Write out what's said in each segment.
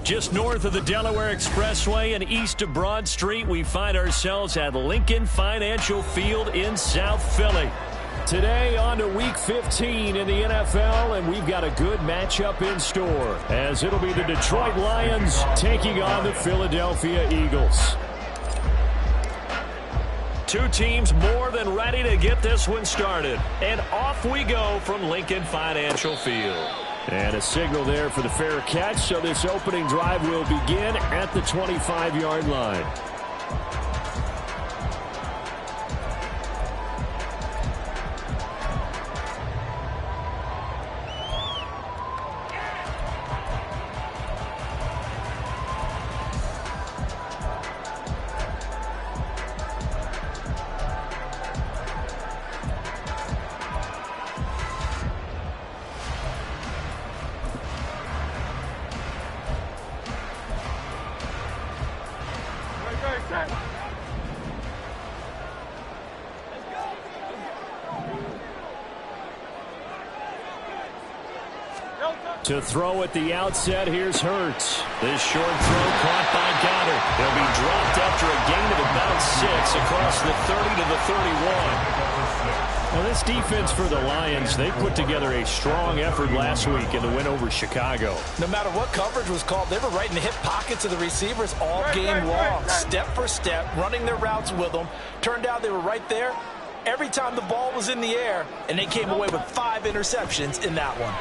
Just north of the Delaware Expressway and east of Broad Street, we find ourselves at Lincoln Financial Field in South Philly. Today on to Week 15 in the NFL, and we've got a good matchup in store, as it'll be the Detroit Lions taking on the Philadelphia Eagles. Two teams more than ready to get this one started, and off we go from Lincoln Financial Field. And a signal there for the fair catch, so this opening drive will begin at the 25-yard line. To throw at the outset, here's Hurts. This short throw caught by Goddard. He'll be dropped after a gain of about 6 across the 30 to the 31. Well, this defense for the Lions, they put together a strong effort last week in the win over Chicago. No matter what coverage was called, they were right in the hip pockets of the receivers all game long. Step for step, running their routes with them. Turned out they were right there every time the ball was in the air, and they came away with 5 interceptions in that one.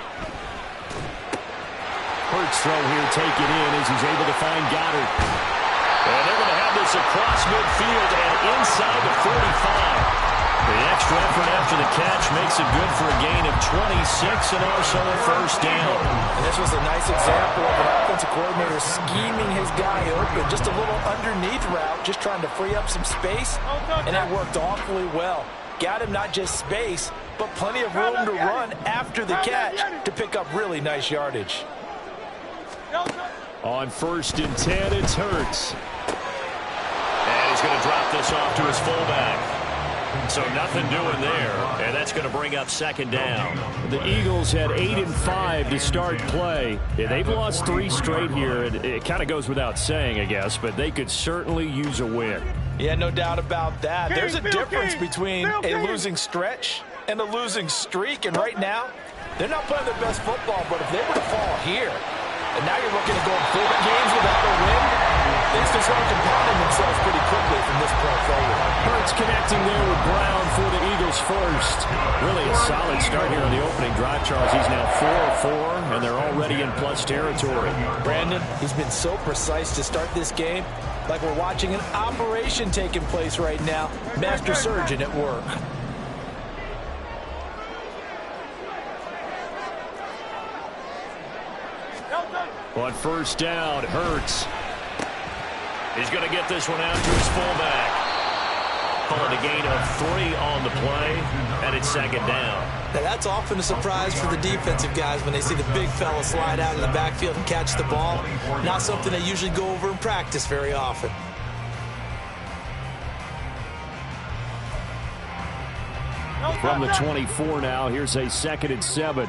Hurts throw here taken in as he's able to find Goddard. And they're going to have this across midfield and inside the 45. The extra effort after the catch makes it good for a gain of 26 and also a first down. And this was a nice example of an offensive coordinator scheming his guy open. Just a little underneath route, just trying to free up some space. And it worked awfully well. Got him not just space, but plenty of room to run after the catch to pick up really nice yardage. On 1st and 10, it's Hurts. And he's going to drop this off to his fullback. So nothing doing there, and that's going to bring up 2nd down. The Eagles had 8 and 5 to start play. Yeah, they've lost 3 straight here, and it kind of goes without saying, I guess, but they could certainly use a win. Yeah, no doubt about that. There's a difference between a losing stretch and a losing streak, and right now, they're not playing their best football, but if they were to fall here, and now you're looking at going 4 games without a win, things can start compounding themselves pretty quickly from this point forward. Hurts connecting there with Brown for the Eagles first. Really a solid start here on the opening drive, Charles. He's now 4-4, and they're already in plus territory. Brandon, he's been so precise to start this game, like we're watching an operation taking place right now. Master surgeon at work. On 1st down, Hurts. He's going to get this one out to his fullback. Pulling a gain of 3 on the play, and it's 2nd down. Now that's often a surprise for the defensive guys when they see the big fella slide out of the backfield and catch the ball. Not something they usually go over in practice very often. From the 24 now, here's a 2nd and 7.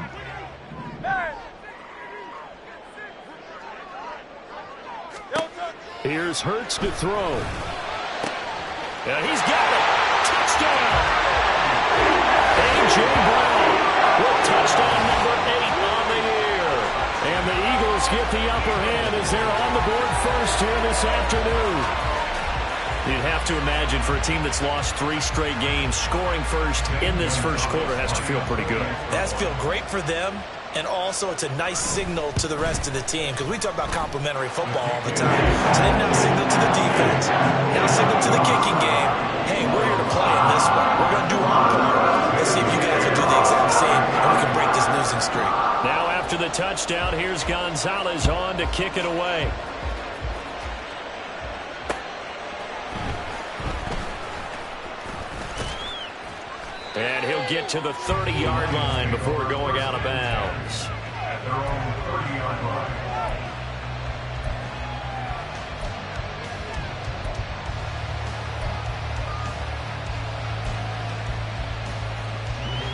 Here's Hurts to throw. And he's got it. Touchdown. A.J. Brown with touchdown number 8 on the year. And the Eagles get the upper hand as they're on the board first here this afternoon. You'd have to imagine for a team that's lost 3 straight games, scoring first in this first quarter has to feel pretty good. It has to feel great for them, and also it's a nice signal to the rest of the team, because we talk about complimentary football all the time. So they've now signaled to the defense, now signaled to the kicking game, hey, we're here to play in this one. We're going to do our part. Let's see if you guys will do the exact same, and we can break this losing streak. Now after the touchdown, here's Gonzalez on to kick it away. And he'll get to the 30-yard line before going out of bounds. At their own 30-yard line.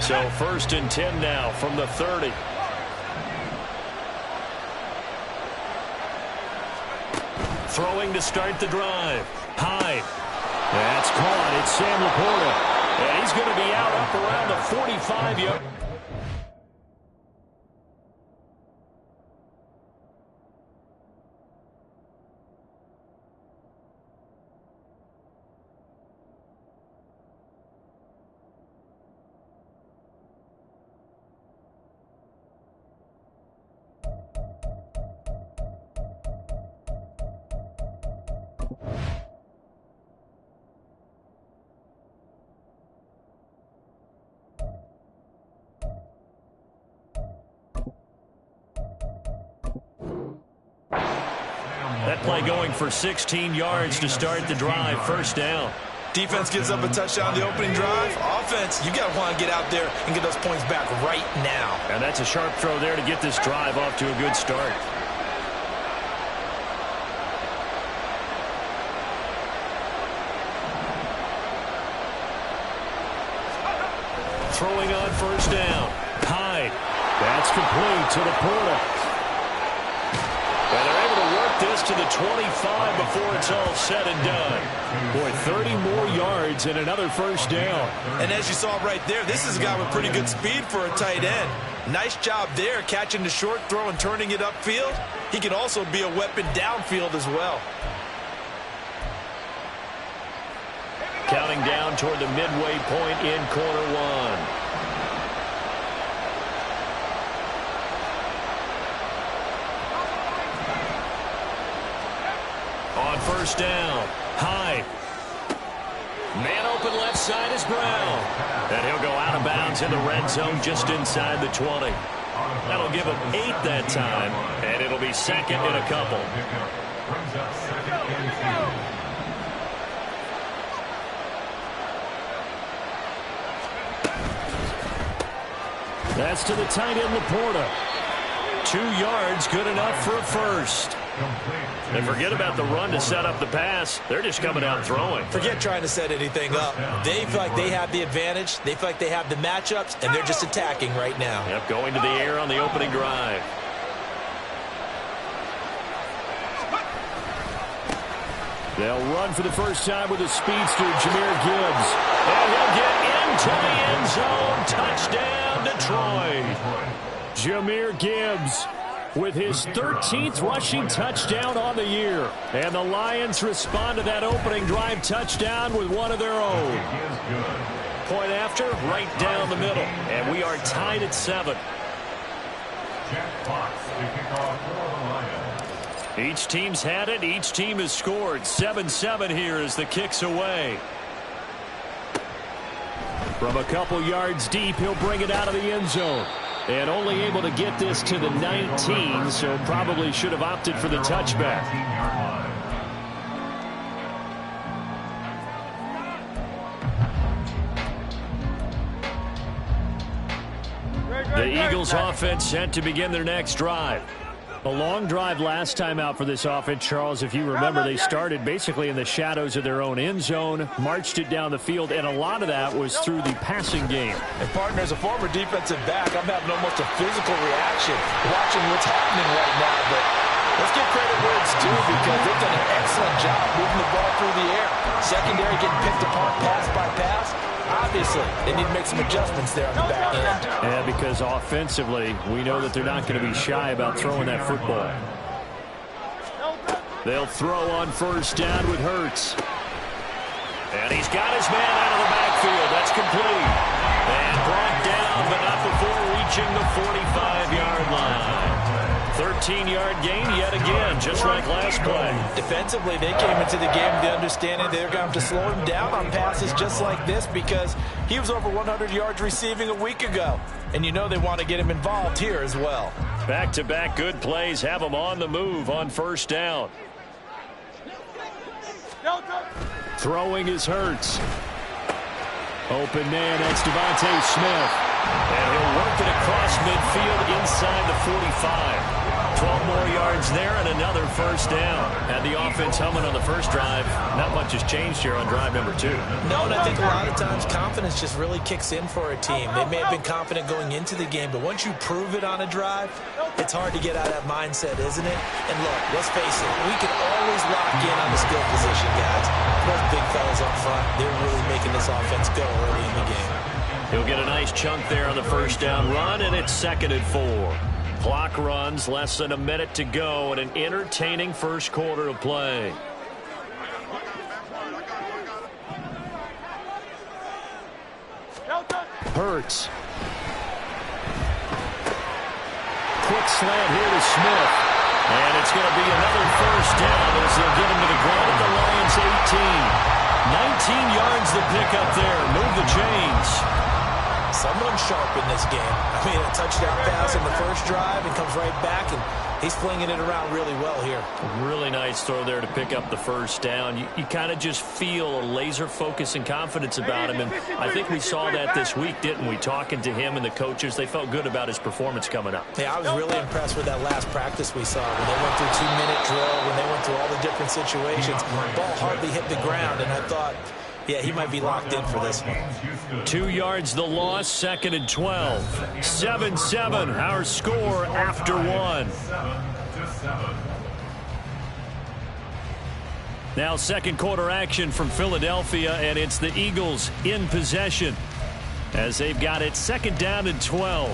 So 1st and 10 now from the 30. Throwing to start the drive. Hyde. That's caught. It's Sam Laporta. And he's going to be out up around the 45-yard. That play going for 16 yards to start the drive. 1st down. Defense gives up a touchdown on the opening drive. Offense, you got to want to get out there and get those points back right now. And that's a sharp throw there to get this drive off to a good start. Throwing on 1st down. Hyde. That's complete to Laporta. And they're able to work this to the 25 before it's all said and done. Boy, 30 more yards and another 1st down. And as you saw right there, this is a guy with pretty good speed for a tight end. Nice job there, catching the short throw and turning it upfield. He can also be a weapon downfield as well. Counting down toward the midway point in quarter 1. On 1st down, Hyde. Man open left side is Brown. And he'll go out of bounds in the red zone just inside the 20. That'll give him 8 that time, and it'll be 2nd and a couple. That's to the tight end, Laporta. 2 yards, good enough for a 1st. And forget about the run to set up the pass. They're just coming out throwing. Forget trying to set anything up. They feel like they have the advantage. They feel like they have the matchups, and they're just attacking right now. Yep, going to the air on the opening drive. They'll run for the first time with a speedster, Jahmyr Gibbs. And he'll get into the end zone. Touchdown, Detroit. Jahmyr Gibbs with his 13th rushing touchdown on the year. And the Lions respond to that opening drive touchdown with one of their own. Point after, right down the middle. And we are tied at 7. Each team's had it. Each team has scored. 7-7 here as the kick's away. From a couple yards deep, he'll bring it out of the end zone. And only able to get this to the 19, so probably should have opted for the touchback. The Eagles offense set to begin their next drive. A long drive last time out for this offense, Charles. If you remember, they started basically in the shadows of their own end zone, marched it down the field, and a lot of that was through the passing game. And, partner, as a former defensive back, I'm having almost a physical reaction watching what's happening right now. But let's give credit where it's due, because they've done an excellent job moving the ball through the air. Secondary getting picked apart pass by pass. Obviously, they need to make some adjustments there on the back end. Yeah, because offensively, we know that they're not going to be shy about throwing that football. They'll throw on 1st down with Hurts. And he's got his man out of the backfield. That's complete. And brought down, but not before reaching the 45-yard line. 13-yard gain yet again, just like last play. Defensively, they came into the game with the understanding they're going to have to slow him down on passes just like this because he was over 100 yards receiving a week ago. And you know they want to get him involved here as well. Back-to-back good plays have him on the move on first down. Throwing is Hurts. Open man, that's Devontae Smith. And he'll work it across midfield inside the 45. 12 more yards there and another first down. Had the offense humming on the first drive. Not much has changed here on drive number 2. No, and I think a lot of times confidence just really kicks in for a team. They may have been confident going into the game, but once you prove it on a drive, it's hard to get out of that mindset, isn't it? And look, let's face it, we can always lock in on the skill position, guys. Those big fellas up front, they're really making this offense go early in the game. He'll get a nice chunk there on the first down run, and it's 2nd and 4. Clock runs, less than a minute to go, and an entertaining first quarter of play. Hurts. Quick slant here to Smith. And it's going to be another first down as they'll get him to the ground at the Lions' 18. 19 yards to pick up there. Move the chains. Someone sharp in this game. I mean, a touchdown pass in the first drive and comes right back, and he's flinging it around really well here. Really nice throw there to pick up the first down. You kind of just feel a laser focus and confidence about him, and I think we saw that this week, didn't we? Talking to him and the coaches, they felt good about his performance coming up. Yeah, I was really impressed with that last practice we saw when they went through 2-minute drill, when they went through all the different situations. Ball hardly hit the ground, and I thought, yeah, he might be locked in for this one. 2 yards the loss, 2nd and 12. 7-7, our score after 1. Now second quarter action from Philadelphia, and it's the Eagles in possession as they've got it 2nd down and 12.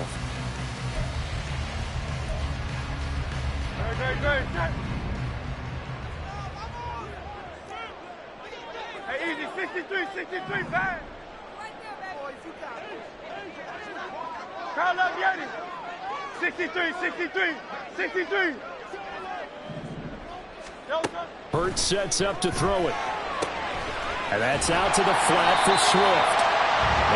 Hey, easy, 63, bang. Call up Yeti. 63. Hurts sets up to throw it. And that's out to the flat for Swift.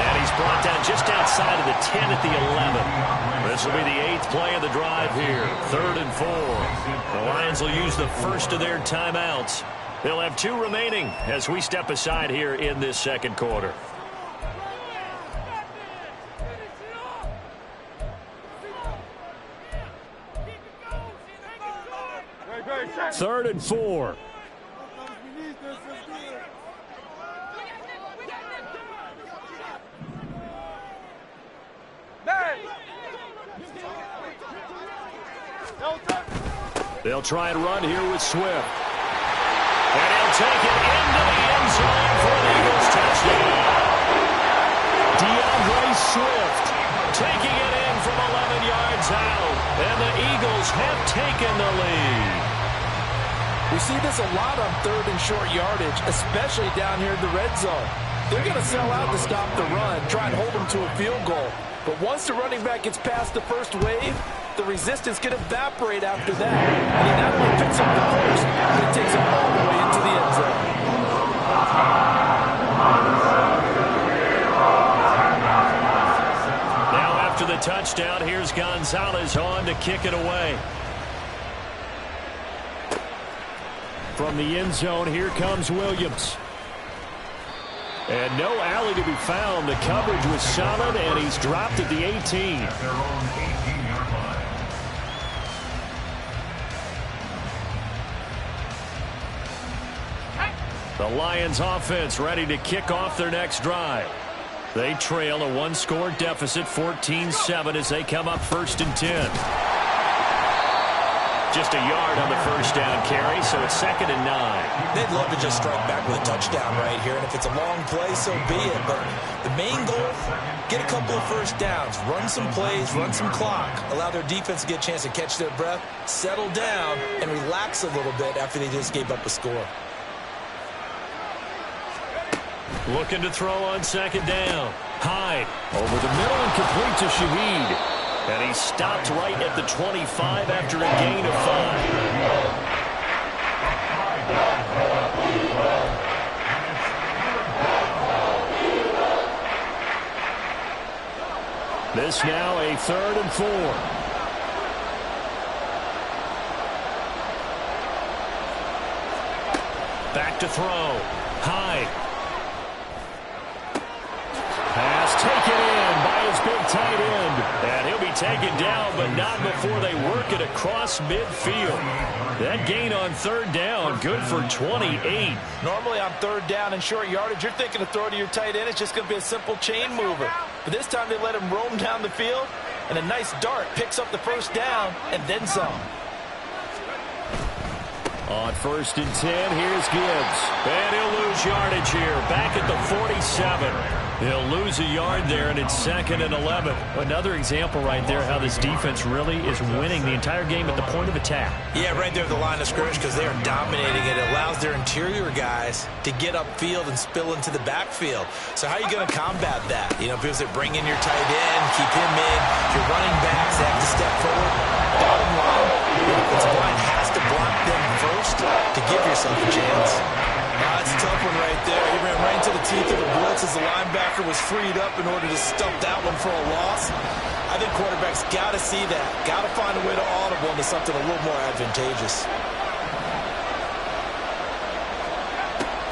And he's brought down just outside of the 10 at the 11. This will be the 8th play of the drive here. 3rd and 4. The Lions will use the first of their timeouts. They'll have 2 remaining as we step aside here in this second quarter. Third and 4. They'll try and run here with Swift. And he'll take it into the end zone for an Eagles touchdown. DeAndre Swift taking it in from 11 yards out. And the Eagles have taken the lead. We see this a lot on 3rd and short yardage, especially down here in the red zone. They're going to sell out to stop the run, try and hold them to a field goal. But once the running back gets past the first wave, the resistance can evaporate after that. And he not only picks up the first, but he takes it all the way into the end zone. Now after the touchdown, here's Gonzalez on to kick it away. From the end zone, here comes Williams. And no alley to be found. The coverage was solid, and he's dropped at the 18. At their own 18-yard line. The Lions offense ready to kick off their next drive. They trail a 1-score deficit, 14-7, as they come up 1st and 10. Just a yard on the first down carry, so it's 2nd and 9. They'd love to just strike back with a touchdown right here, and if it's a long play, so be it. But the main goal, get a couple of first downs, run some plays, run some clock, allow their defense to get a chance to catch their breath, settle down, and relax a little bit after they just gave up a score. Looking to throw on second down. Hyde over the middle and complete to Shaheed. And he stopped right at the 25 after a gain of 5. This now a 3rd and 4. Back to throw. Hyde. Pass taken in by his big tight end. And he'll be taken down, but not before they work it across midfield. That gain on 3rd down, good for 28. Normally on 3rd down and short yardage, you're thinking to throw to your tight end. It's just going to be a simple chain mover. But this time they let him roam down the field, and a nice dart picks up the 1st down and then some. On 1st and 10, here's Gibbs. And he'll lose yardage here, back at the 47. He'll lose a yard there, and it's 2nd and 11. Another example right there how this defense really is winning the entire game at the point of attack. Yeah, right there at the line of scrimmage because they are dominating it. It allows their interior guys to get upfield and spill into the backfield. So how are you going to combat that? You know, people say bring in your tight end, keep him in. Your running backs have to step forward. Bottom line, the offensive line has to block them first to give yourself a chance. That's a tough one right there. He ran right into the teeth of the blitz as the linebacker was freed up in order to stuff that one for a loss. I think quarterbacks got to see that. Got to find a way to audible into something a little more advantageous.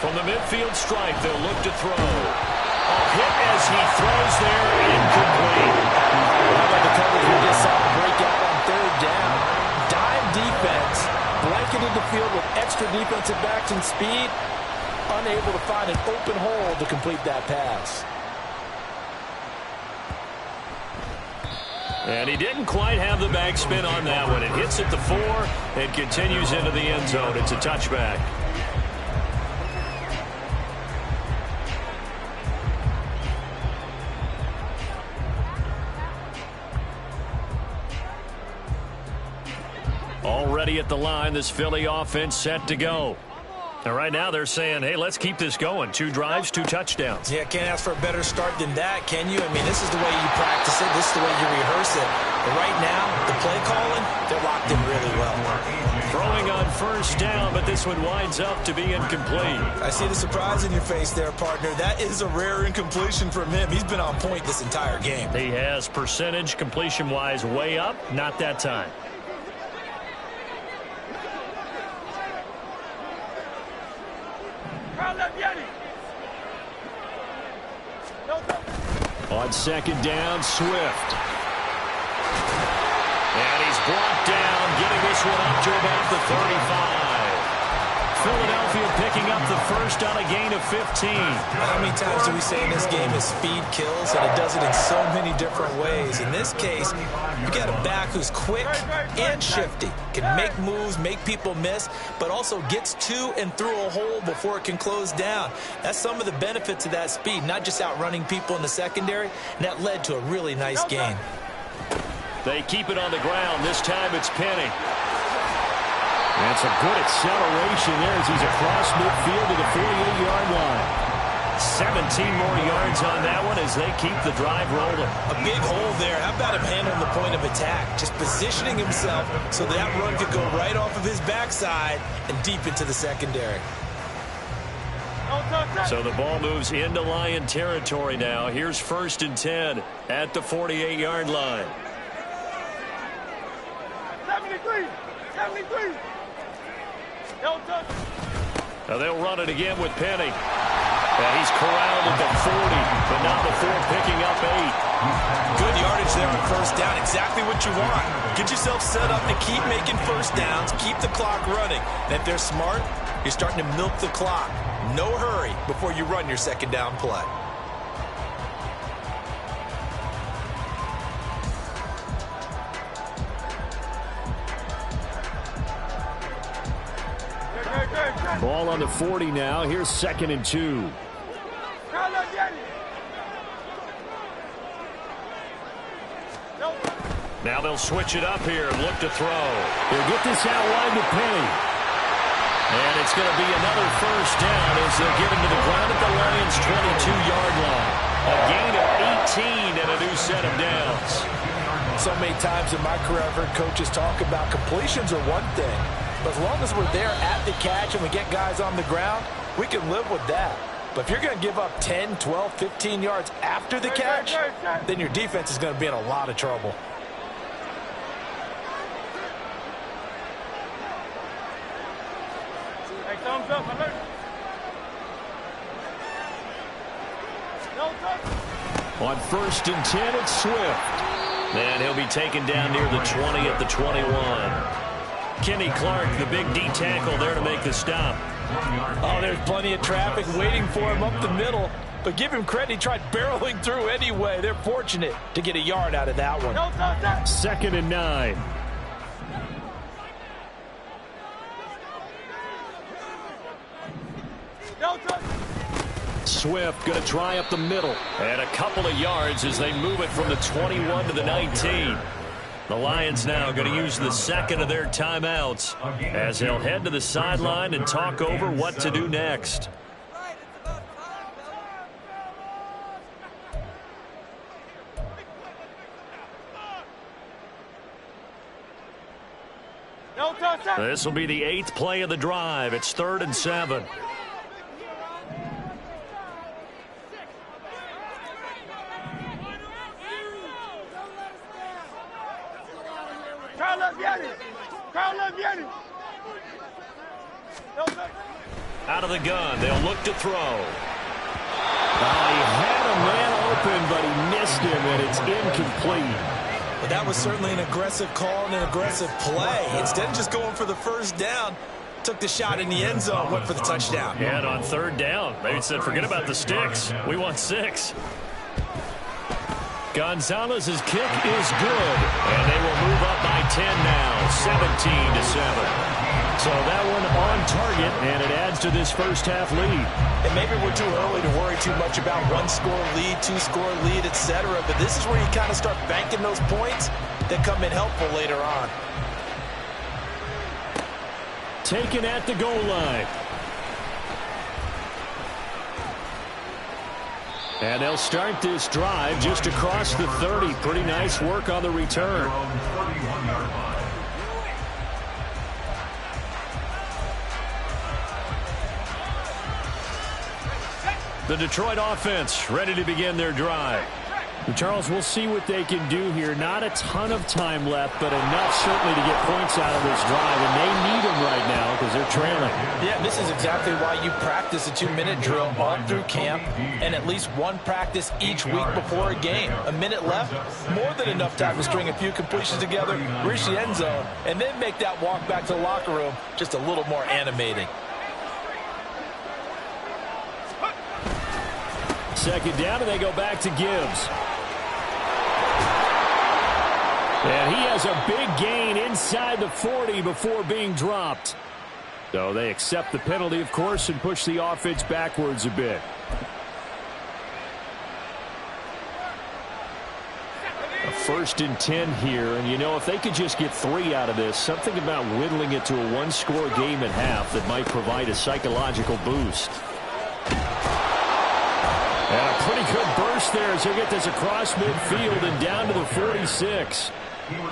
From the midfield stripe, they'll look to throw. A hit as he throws there, incomplete. How about the coverage we just saw to break out on 3rd down? Dime defense, blanketed the field with extra defensive backs and speed. Unable to find an open hole to complete that pass. And he didn't quite have the backspin on that one. It hits at the 4 and continues into the end zone. It's a touchback. Already at the line, this Philly offense set to go. And right now they're saying, hey, let's keep this going. 2 drives, 2 touchdowns. Yeah, can't ask for a better start than that, can you? I mean, this is the way you practice it. This is the way you rehearse it. But right now, the play calling, they're locked in really well. Throwing on 1st down, but this one winds up to be incomplete. I see the surprise in your face there, partner. That is a rare incompletion from him. He's been on point this entire game. He has percentage completion-wise way up, not that time. On 2nd down, Swift. And he's blocked down, getting this one up to about the 35. Philadelphia picking up the 1st on a gain of 15. How many times do we say in this game is speed kills, and it does it in so many different ways. In this case, you got a back who's quick and shifty, can make moves, make people miss, but also gets to and through a hole before it can close down. That's some of the benefits of that speed, not just outrunning people in the secondary, and that led to a really nice gain. They keep it on the ground. This time it's Penny. And some good acceleration there as he's across midfield to the 48-yard line. 17 more yards on that one as they keep the drive rolling. A big hole there. How about him handling the point of attack? Just positioning himself so that run could go right off of his backside and deep into the secondary. So the ball moves into Lion territory now. Here's 1st and 10 at the 48-yard line. 73. Now they'll run it again with Penny. And he's corralled at the 40, but not before picking up 8. Good yardage there on 1st down. Exactly what you want. Get yourself set up to keep making 1st downs, keep the clock running. And if they're smart, you're starting to milk the clock. No hurry before you run your 2nd down play. Ball on the 40 now. Here's 2nd and 2. Now they'll switch it up here and look to throw. They'll get this out wide to Penny. And it's going to be another first down as they'll get him to the ground at the Lions' 22-yard line. A gain of 18 and a new set of downs. So many times in my career I've heard coaches talk about completions are one thing. But as long as we're there at the catch and we get guys on the ground, we can live with that. But if you're going to give up 10, 12, 15 yards after the catch, then your defense is going to be in a lot of trouble. Hey, thumbs up, alert. No touch. On 1st and 10, it's Swift. And he'll be taken down near the 20 at the 21. Kenny Clark, the big D tackle there to make the stop. Oh, there's plenty of traffic waiting for him up the middle. But give him credit, he tried barreling through anyway. They're fortunate to get a yard out of that one. No touch. 2nd and 9. No touch. Swift going to try up the middle. And a couple of yards as they move it from the 21 to the 19. The Lions now going to use the second of their timeouts as they'll head to the sideline and talk over what to do next. No touch. This will be the 8th play of the drive. It's 3rd and 7. Out of the gun, they'll look to throw. He had a man open, but he missed him, and it's incomplete. But that was certainly an aggressive call and an aggressive play. Instead of just going for the first down, took the shot in the end zone, went for the touchdown. And on 3rd down, they said, forget about the sticks. We want 6. Gonzalez's kick is good, and they will move up by 10 now, 17-7. So that one on target, and it adds to this first half lead. And maybe we're too early to worry too much about 1-score lead, 2-score lead, etc. But this is where you kind of start banking those points that come in helpful later on. Taken at the goal line. And they'll start this drive just across the 30. Pretty nice work on the return. The Detroit offense ready to begin their drive. Charles, we'll see what they can do here. Not a ton of time left, but enough certainly to get points out of this drive, and they need them right now because they're trailing. Yeah, this is exactly why you practice a 2-minute drill all through camp and at least one practice each week before a game. A minute left, more than enough time to string a few completions together, reach the end zone, and then make that walk back to the locker room just a little more animating. 2nd down, and they go back to Gibbs. And he has a big gain inside the 40 before being dropped. So they accept the penalty, of course, and push the offense backwards a bit. A 1st and 10 here, and you know, if they could just get 3 out of this, something about whittling it to a 1-score game at half that might provide a psychological boost. And a pretty good burst there as he'll get this across midfield and down to the 46.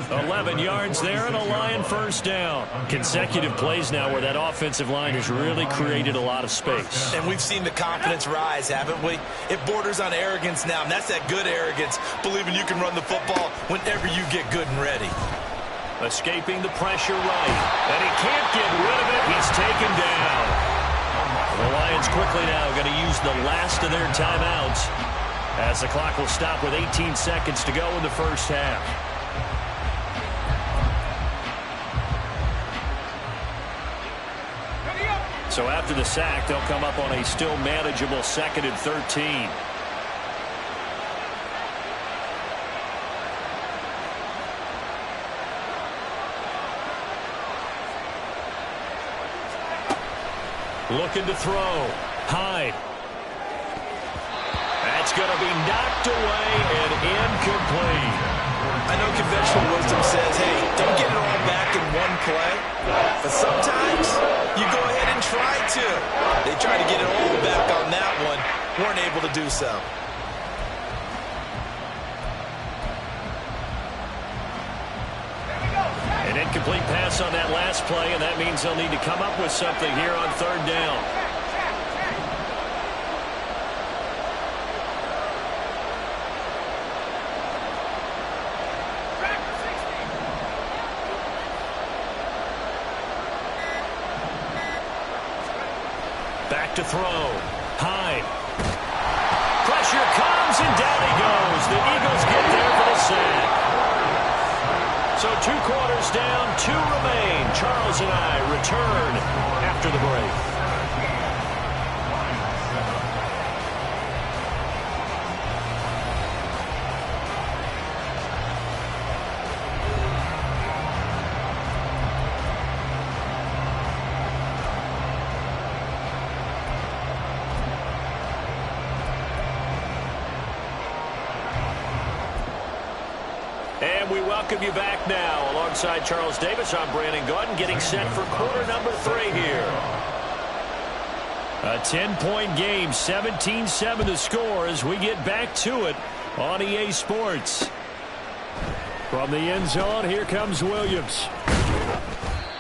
11 yards there and a Lion first down. Consecutive plays now where that offensive line has really created a lot of space. And we've seen the confidence rise, haven't we? It borders on arrogance now, and that's that good arrogance, believing you can run the football whenever you get good and ready. Escaping the pressure right. And he can't get rid of it. He's taken down. The Lions quickly now going to use the last of their timeouts as the clock will stop with 18 seconds to go in the first half. So after the sack, they'll come up on a still manageable 2nd and 13. Looking to throw. Hyde. That's going to be knocked away and incomplete. I know conventional wisdom says, hey, don't get it all back in one play. But sometimes you go ahead and try to. They tried to get it all back on that one. Weren't able to do so. An incomplete pass on that last play, and that means they'll need to come up with something here on third down. Back to throw. Hyde. Pressure comes, and down he goes. The Eagles get there for the sack. So 2 quarters down, 2 remain. Charles and I return after the break. And we welcome you back now. Alongside Charles Davis, I'm Brandon Gaudin, getting set for quarter number 3 here. A 10-point game, 17-7 the score as we get back to it on EA Sports. From the end zone, here comes Williams.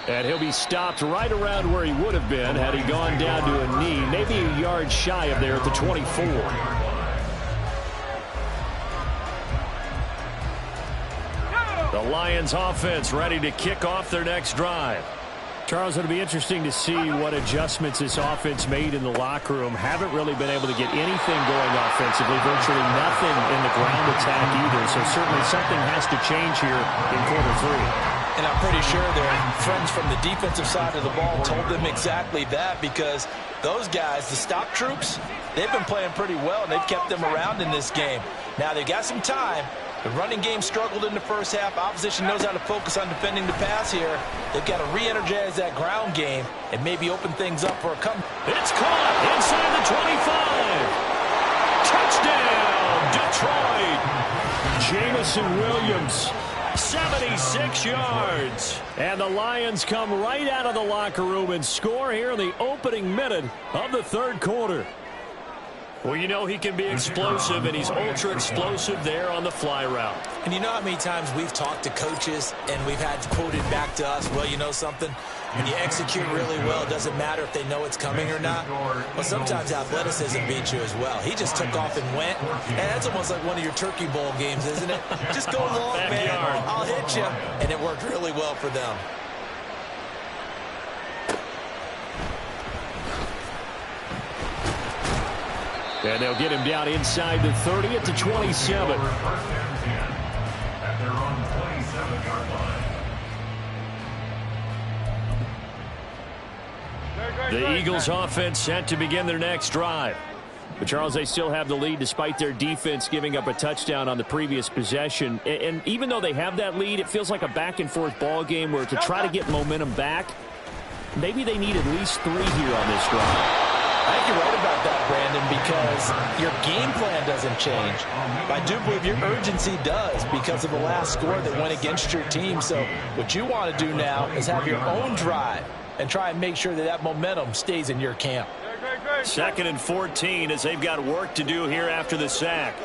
And he'll be stopped right around where he would have been had he gone down to a knee, maybe a yard shy of there at the 24. The Lions offense ready to kick off their next drive. Charles, it'll be interesting to see what adjustments this offense made in the locker room. Haven't really been able to get anything going offensively, virtually nothing in the ground attack either. So certainly something has to change here in quarter 3. And I'm pretty sure their friends from the defensive side of the ball told them exactly that, because those guys, the stop troops, they've been playing pretty well, and they've kept them around in this game. Now, they've got some time. The running game struggled in the first half. Opposition knows how to focus on defending the pass here. They've got to re-energize that ground game and maybe open things up for a comeback. It's caught inside the 25. Touchdown, Detroit. Jamison Williams, 76 yards. And the Lions come right out of the locker room and score here in the opening minute of the third quarter. Well, you know he can be explosive, and he's ultra-explosive there on the fly route. And you know how many times we've talked to coaches and we've had quoted back to us, well, you know something? When you execute really well, it doesn't matter if they know it's coming or not. Well, sometimes athleticism beats you as well. He just took off and went. And that's almost like one of your Turkey Bowl games, isn't it? Just go long, man. I'll hit you. And it worked really well for them. And they'll get him down inside the 30 at the 27. At their own 27-yard line. The Eagles offense set to begin their next drive. But, Charles, they still have the lead despite their defense giving up a touchdown on the previous possession. And even though they have that lead, it feels like a back-and-forth ball game where to try to get momentum back, maybe they need at least 3 here on this drive. I think you're right about that, Brandon, because your game plan doesn't change. I do believe your urgency does because of the last score that went against your team. So what you want to do now is have your own drive and try and make sure that that momentum stays in your camp. 2nd and 14 as they've got work to do here after the sack.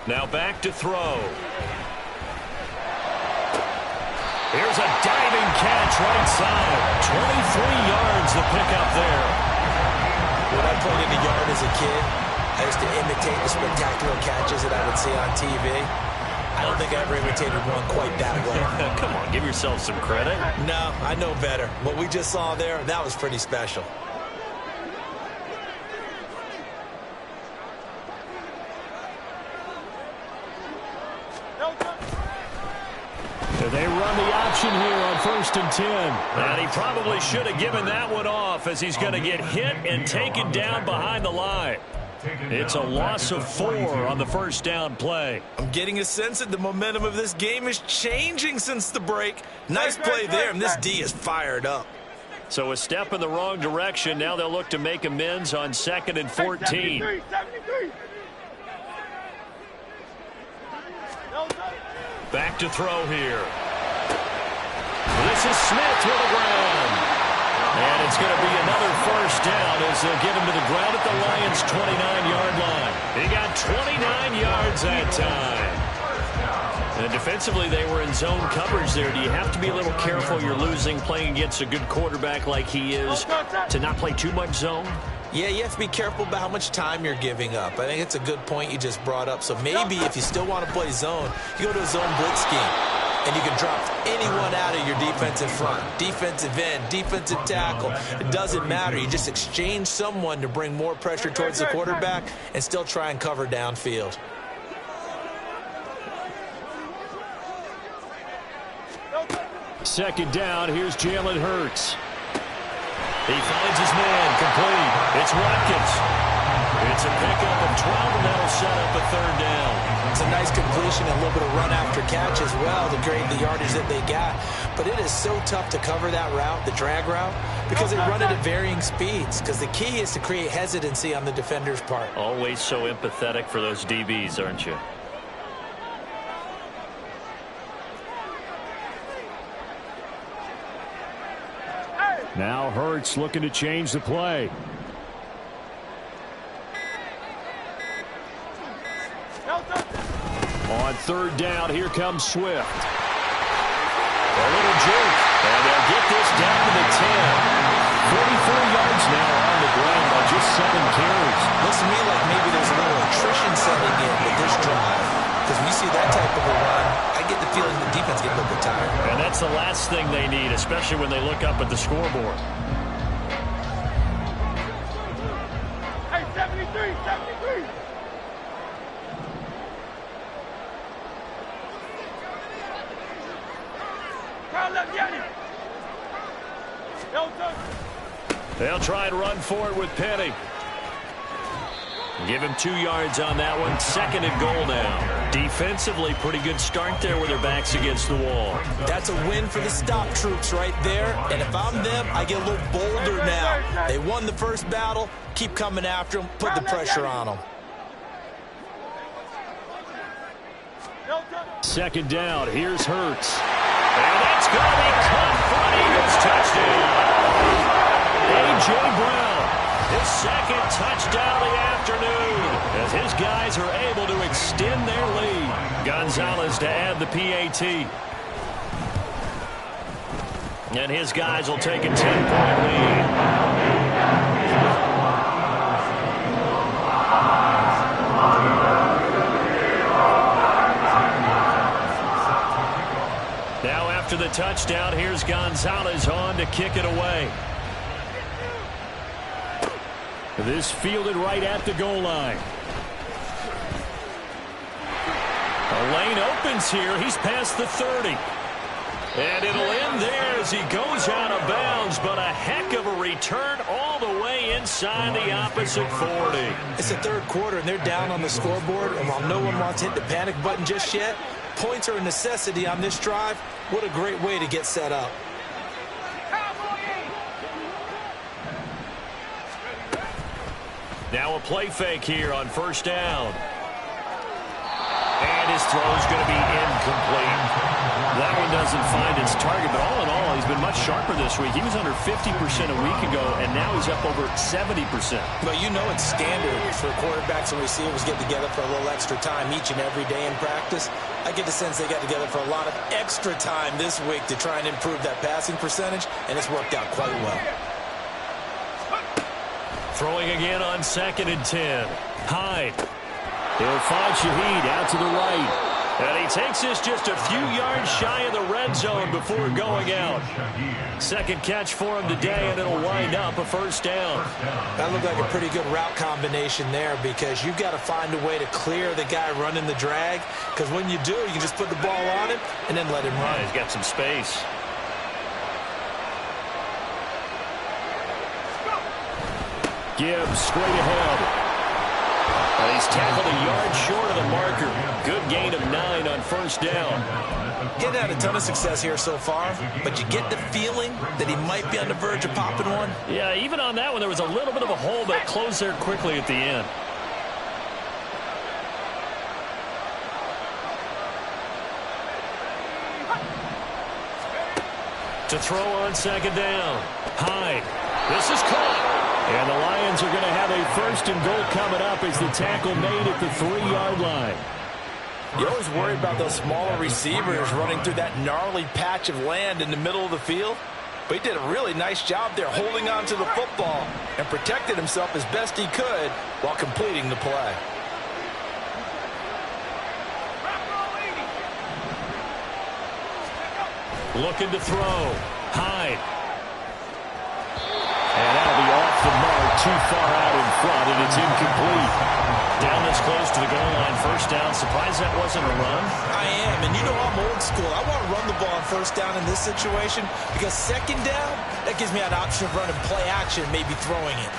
Now back to throw. Here's a diving catch right side. 23 yards the pickup there. When I played in the yard as a kid, I used to imitate the spectacular catches that I would see on TV. I don't think I ever imitated one quite that well. Come on, give yourself some credit. No, I know better. What we just saw there, that was pretty special. They run the option here on 1st and 10. And he probably should have given that one off as he's going to get hit and taken down behind the line. It's a loss of 4 on the first down play. I'm getting a sense that the momentum of this game is changing since the break. Nice play there, and this D is fired up. So a step in the wrong direction. Now they'll look to make amends on 2nd and 14. 73. Back to throw here. This is Smith to the ground. And it's going to be another first down as they'll get him to the ground at the Lions' 29-yard line. He got 29 yards that time. And defensively, they were in zone coverage there. Do you have to be a little careful? You're losing, playing against a good quarterback like he is, to not play too much zone? Yeah, you have to be careful about how much time you're giving up. I think it's a good point you just brought up. So maybe if you still want to play zone, you go to a zone blitz scheme. And you can drop anyone out of your defensive front. Defensive end, defensive tackle. It doesn't matter. You just exchange someone to bring more pressure towards the quarterback and still try and cover downfield. Second down, here's Jalen Hurts. He finds his man, complete. It's Watkins. It's a pickup of 12, and that'll set up a third down. It's a nice completion and a little bit of run after catch as well to grade the yardage that they got. But it is so tough to cover that route, the drag route, because they run it at varying speeds. Because the key is to create hesitancy on the defender's part. Always so empathetic for those DBs, aren't you? Now Hurts looking to change the play. On third down, here comes Swift. A little jerk, and they'll get this down to the 10. 44 yards now on the ground by just 7 carries. Looks to me like maybe there's a little attrition setting in with this drive. Because when you see that type of a run, I get the feeling the defense gets a little bit tired. And that's the last thing they need, especially when they look up at the scoreboard. Hey, 73, 73. They'll try and run for it with Penny. Give him 2 yards on that one. 2nd and goal now. Defensively, pretty good start there with their backs against the wall. That's a win for the stop troops right there. And if I'm them, I get a little bolder now. They won the first battle. Keep coming after them. Put the pressure on them. 2nd down. Here's Hurts. And that's going to be caught for an Eagles touchdown. A.J. Brown, his 2nd touchdown of the afternoon, as his guys are able to extend their lead. Gonzalez to add the PAT. And his guys will take a 10-point lead. Now after the touchdown, here's Gonzalez on to kick it away. This fielded right at the goal line. A lane opens here. He's past the 30. And it'll end there as he goes out of bounds, but a heck of a return all the way inside the opposite 40. It's the third quarter, and they're down on the scoreboard, and while no one wants to hit the panic button just yet, points are a necessity on this drive. What a great way to get set up. Now a play fake here on first down. And his throw's going to be incomplete. That one doesn't find its target, but all in all, he's been much sharper this week. He was under 50% a week ago, and now he's up over 70%. But you know it's standard for quarterbacks and receivers get together for a little extra time each and every day in practice. I get the sense they got together for a lot of extra time this week to try and improve that passing percentage, and it's worked out quite well. Throwing again on 2nd and 10. Hyde. He'll find Shaheed out to the right. And he takes this just a few yards shy of the red zone before going out. 2nd catch for him today, and it'll wind up a first down. That looked like a pretty good route combination there, because you've got to find a way to clear the guy running the drag. Because when you do, you can just put the ball on him and then let him run. He's got some space. Gibbs straight ahead. And he's tackled a yard short of the marker. Good gain of 9 on first down. Getting had a ton of success here so far, but you get the feeling that he might be on the verge of popping one. Yeah, even on that one, there was a little bit of a hole, but it closed there quickly at the end. To throw on second down. Hyde. This is caught. And the Lions are going to have a first and goal coming up as the tackle made at the 3-yard line. You always worry about those smaller receivers running through that gnarly patch of land in the middle of the field. But he did a really nice job there holding on to the football and protected himself as best he could while completing the play. Looking to throw. Hyde. And that'll be off the mark, too far out in front, and it's incomplete. Down this close to the goal line, first down. Surprised that wasn't a run? I am, and you know I'm old school. I want to run the ball on first down in this situation because second down, that gives me an option of running play action, maybe throwing it.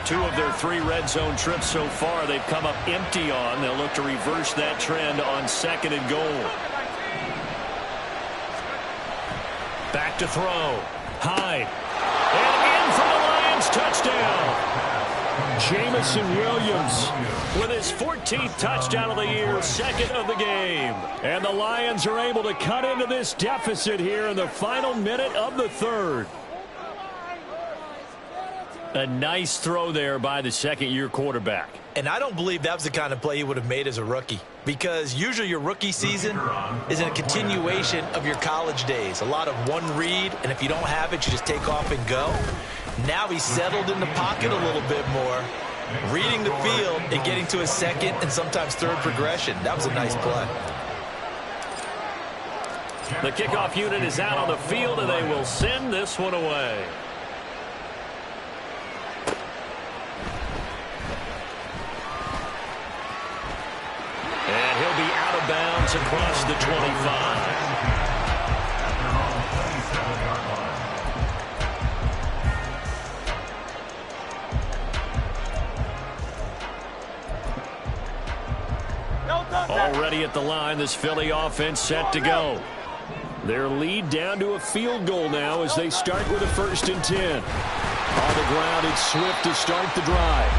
2 of their 3 red zone trips so far, they've come up empty on. They'll look to reverse that trend on second and goal. Back to throw. Hyde. And in for the Lions, touchdown. Jamison Williams with his 14th touchdown of the year, second of the game. And the Lions are able to cut into this deficit here in the final minute of the third. A nice throw there by the second-year quarterback. And I don't believe that was the kind of play he would have made as a rookie, because usually your rookie season is a continuation of your college days. A lot of one read, and if you don't have it, you just take off and go. Now he's settled in the pocket a little bit more, reading the field and getting to his second and sometimes third progression. That was a nice play. The kickoff unit is out on the field, and they will send this one away. And he'll be out of bounds across the 25. Already at the line, this Philly offense set to go. Their lead down to a field goal now as they start with a 1st and 10. On the ground, it's Swift to start the drive.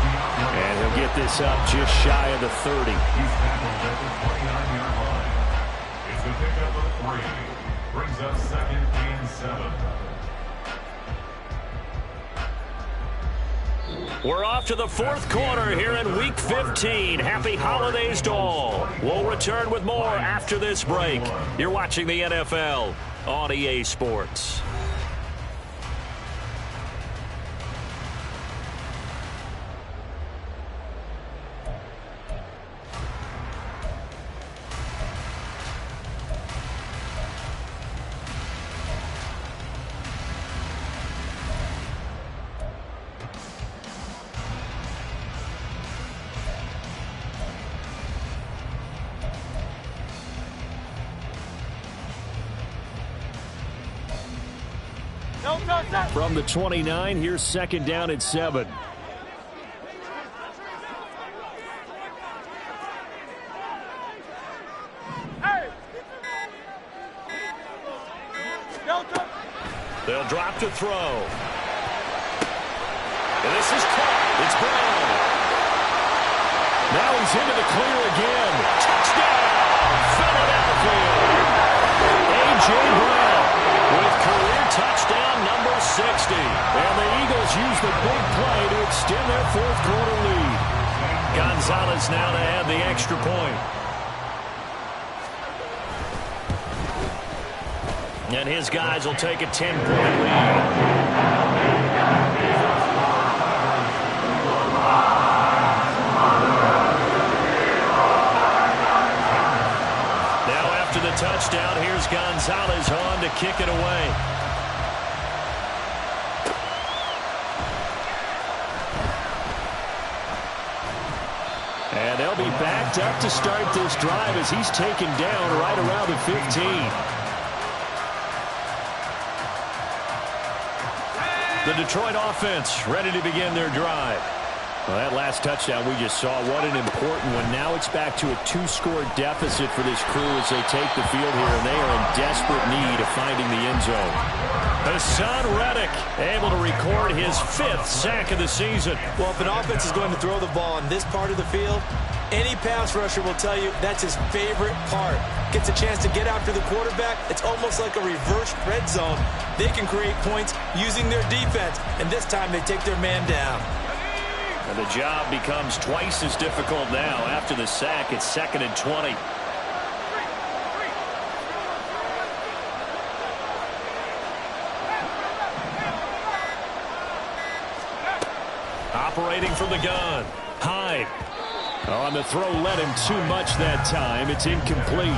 And he'll get this up just shy of the 30. He's tackled at the 29-yard line. It's the pickup of 3. Brings up 2nd and 7. We're off to the 4th quarter here in Week 15. Happy holidays to all. We'll return with more after this break. You're watching the NFL on EA Sports. From the 29, here's 2nd down at 7. They'll drop to throw. And this is caught. It's Brown. Now he's into the clear again. Touchdown, Philadelphia. A.J. Brown with career touchdown number 60. And the Eagles use the big play to extend their 4th quarter lead. Gonzalez now to add the extra point. And his guys will take a 10-point lead. Now after the touchdown, here's Gonzalez on to kick it away. And they'll be backed up to start this drive as he's taken down right around the 15. The Detroit offense ready to begin their drive. Well, that last touchdown we just saw, what an important one. Now it's back to a 2-score deficit for this crew as they take the field here, and they are in desperate need of finding the end zone. Hassan Reddick able to record his 5th sack of the season. Well, if an offense is going to throw the ball on this part of the field, any pass rusher will tell you that's his favorite part. Gets a chance to get after the quarterback. It's almost like a reverse red zone. They can create points using their defense, and this time they take their man down. And the job becomes twice as difficult now. After the sack, it's 2nd and 20. Operating from the gun, Hyde. On the throw, led him too much that time. It's incomplete.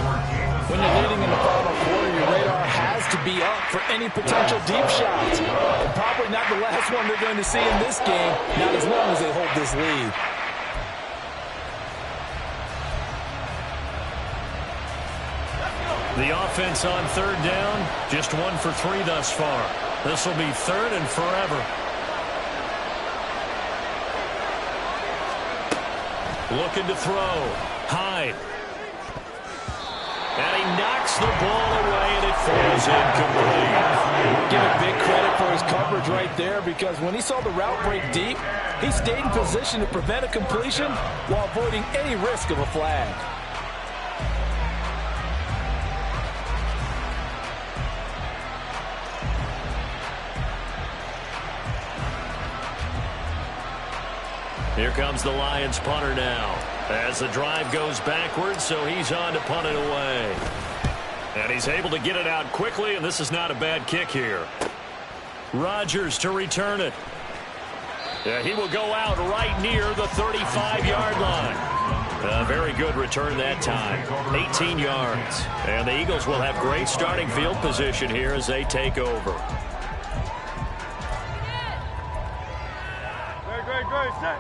When you're leading in the final quarter, your radar has to be up for any potential deep shots. And probably not the last one they're going to see in this game, not as long as they hold this lead. The offense on 3rd down, just 1 for 3 thus far. This will be 3rd and forever. Looking to throw. Hyde. And he knocks the ball away, and it falls incomplete. Give him big credit for his coverage right there, because when he saw the route break deep, he stayed in position to prevent a completion while avoiding any risk of a flag. Here comes the Lions punter now as the drive goes backwards, so he's on to punt it away. And he's able to get it out quickly, and this is not a bad kick here. Rodgers to return it. Yeah, he will go out right near the 35-yard line. A very good return that time. 18 yards. And the Eagles will have great starting field position here as they take over. Great, set.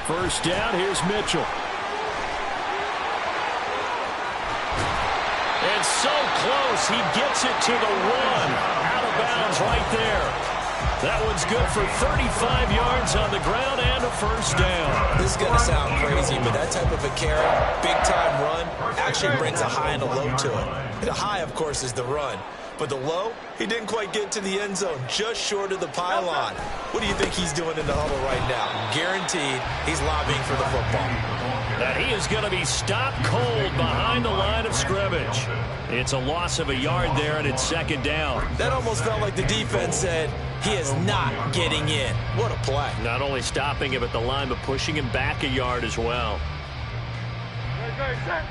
First down, here's Mitchell. And so close, he gets it to the 1. Out of bounds right there. That one's good for 35 yards on the ground and a first down. This is going to sound crazy, but that type of a carry, big-time run, actually brings a high and a low to it. The high, of course, is the run. But the low, he didn't quite get to the end zone, just short of the pylon. What do you think he's doing in the huddle right now? Guaranteed he's lobbying for the football. That he is going to be stopped cold behind the line of scrimmage. It's a loss of a yard there, and it's 2nd down. That almost felt like the defense said, he is not getting in. What a play. Not only stopping him at the line, but pushing him back a yard as well. Great, set.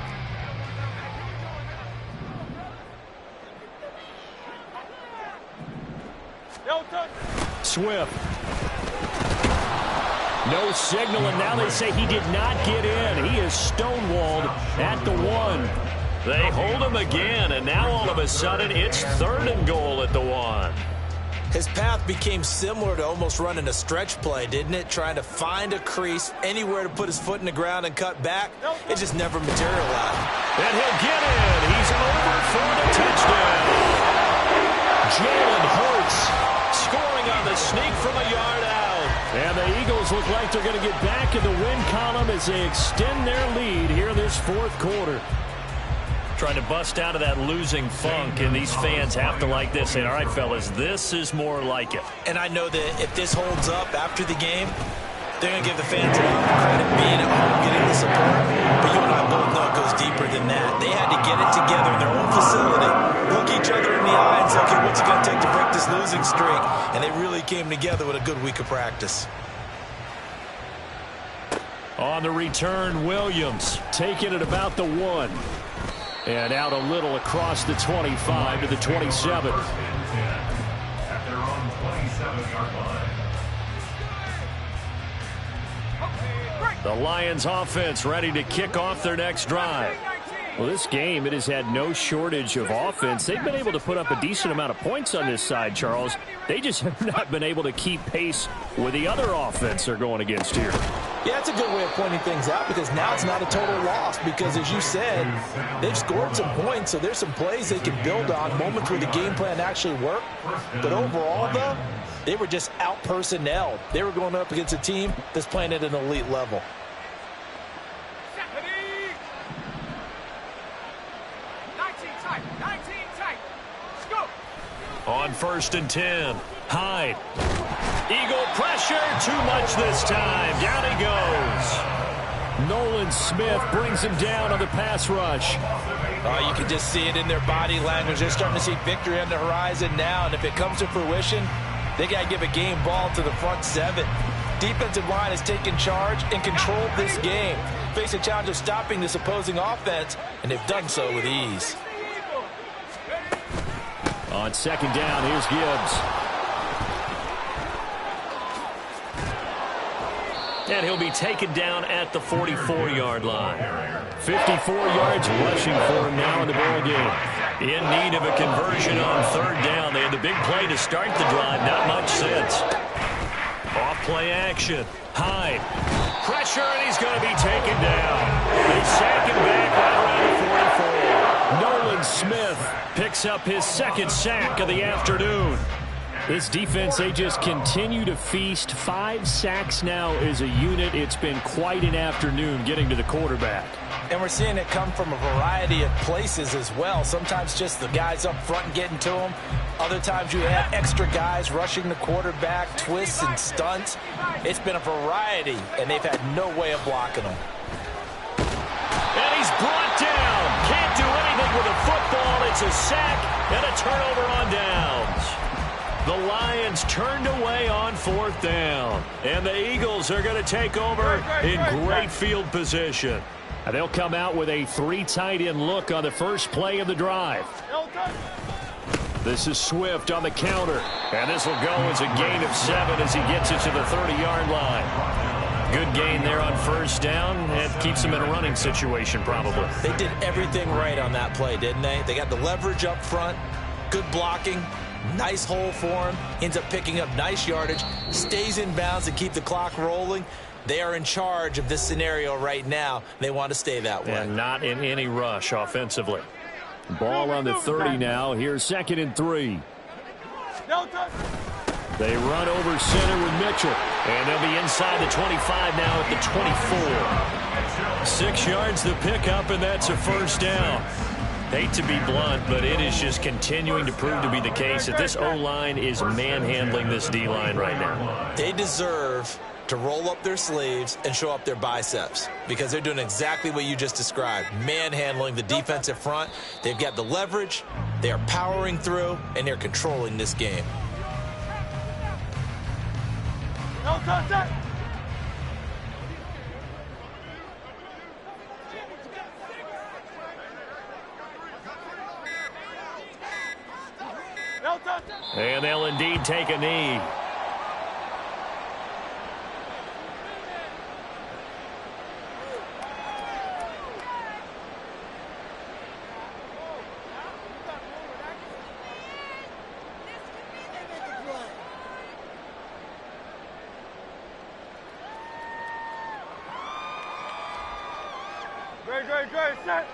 Swift. No signal, and now they say he did not get in. He is stonewalled at the 1. They hold him again, and now all of a sudden it's 3rd and goal at the 1. His path became similar to almost running a stretch play, didn't it? Trying to find a crease, anywhere to put his foot in the ground and cut back. It just never materialized. And he'll get in. He's over for the touchdown. Jalen Hurts scoring on the sneak from a yard out. And the Eagles look like they're going to get back in the win column as they extend their lead here in this 4th quarter. Trying to bust out of that losing funk, and these fans have to like this. Say, all right, fellas, this is more like it. And I know that if this holds up after the game, they're going to give the fans a lot of credit being at home, getting the support. But you and I both know it goes deeper than that. They had to get it together in their own facility, look each other in the eye and say, okay, what's it going to take to break this losing streak? And they really came together with a good week of practice. On the return, Williams taking it about the 1. And out a little across the 25 to the 27. At their own 27-yard line. The Lions offense ready to kick off their next drive. Well, this game, it has had no shortage of offense. They've been able to put up a decent amount of points on this side, Charles. They just have not been able to keep pace with the other offense they're going against here. Yeah, that's a good way of pointing things out because now it's not a total loss because, as you said, they've scored some points, so there's some plays they can build on, moments where the game plan actually worked. But overall, though, they were just out-personnelled. They were going up against a team that's playing at an elite level. On 1st and 10, Hyde. Eagle pressure, too much this time. Down he goes. Nolan Smith brings him down on the pass rush. Oh, you can just see it in their body language. They're starting to see victory on the horizon now, and if it comes to fruition, they got to give a game ball to the front seven. Defensive line has taken charge and controlled this game. Face a challenge of stopping this opposing offense, and they've done so with ease. On 2nd down, here's Gibbs. And he'll be taken down at the 44-yard line. 54 yards rushing for him now in the ball game. In need of a conversion on 3rd down. They had the big play to start the drive. Not much since. Off-play action. Hyde. Pressure, and he's going to be taken down. They sack him back right around the 44. Nolan Smith picks up his 2nd sack of the afternoon. This defense, they just continue to feast. 5 sacks now as a unit. It's been quite an afternoon getting to the quarterback. And we're seeing it come from a variety of places as well. Sometimes just the guys up front and getting to them. Other times you have extra guys rushing the quarterback, twists and stunts. It's been a variety, and they've had no way of blocking them. And he's brought down. Can't do anything with a football. It's a sack and a turnover on downs. The Lions turned away on 4th down. And the Eagles are going to take over in great field position. And they'll come out with a 3 tight end look on the first play of the drive. This is Swift on the counter. And this will go as a gain of 7 as he gets it to the 30-yard line. Good gain there on 1st down. It keeps them in a running situation probably. They did everything right on that play, didn't they? They got the leverage up front, good blocking, nice hole for him, ends up picking up nice yardage, stays in bounds to keep the clock rolling. They are in charge of this scenario right now. They want to stay that way. And not in any rush offensively. Ball on the 30 now. Here's 2nd and 3. They run over center with Mitchell. And they'll be inside the 25 now at the 24. 6 yards the pickup, and that's a 1st down. Hate to be blunt, but it is just continuing to prove to be the case that this O-line is manhandling this D-line right now. They deserve to roll up their sleeves and show up their biceps because they're doing exactly what you just described, manhandling the defensive front. They've got the leverage, they are powering through, and they're controlling this game. And they'll indeed take a knee. Great, set.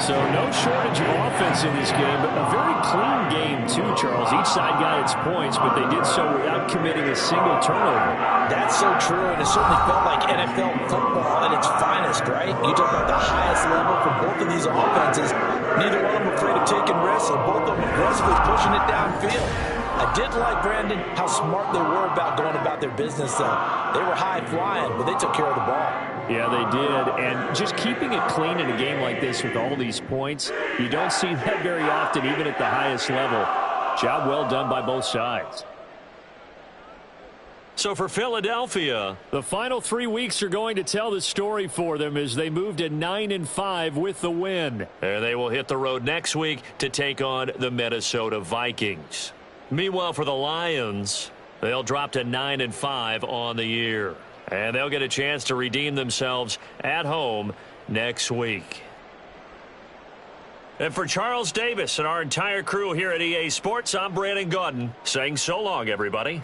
So no shortage of offense in this game, but a very clean game too, Charles. Each side got its points, but they did so without committing a single turnover. That's so true, and it certainly felt like NFL football at its finest, right? You talk about the highest level from both of these offenses. Neither one of them afraid of taking risks, and both of them aggressively pushing it downfield. I did like, Brandon, how smart they were about going about their business. They were high-flying, but they took care of the ball. Yeah, they did, and just keeping it clean in a game like this with all these points, you don't see that very often, even at the highest level. Job well done by both sides. So for Philadelphia, the final 3 weeks are going to tell the story for them as they move to 9-5 with the win. And they will hit the road next week to take on the Minnesota Vikings. Meanwhile, for the Lions, they'll drop to 9-5 on the year. And they'll get a chance to redeem themselves at home next week. And for Charles Davis and our entire crew here at EA Sports, I'm Brandon Gaudin saying so long, everybody.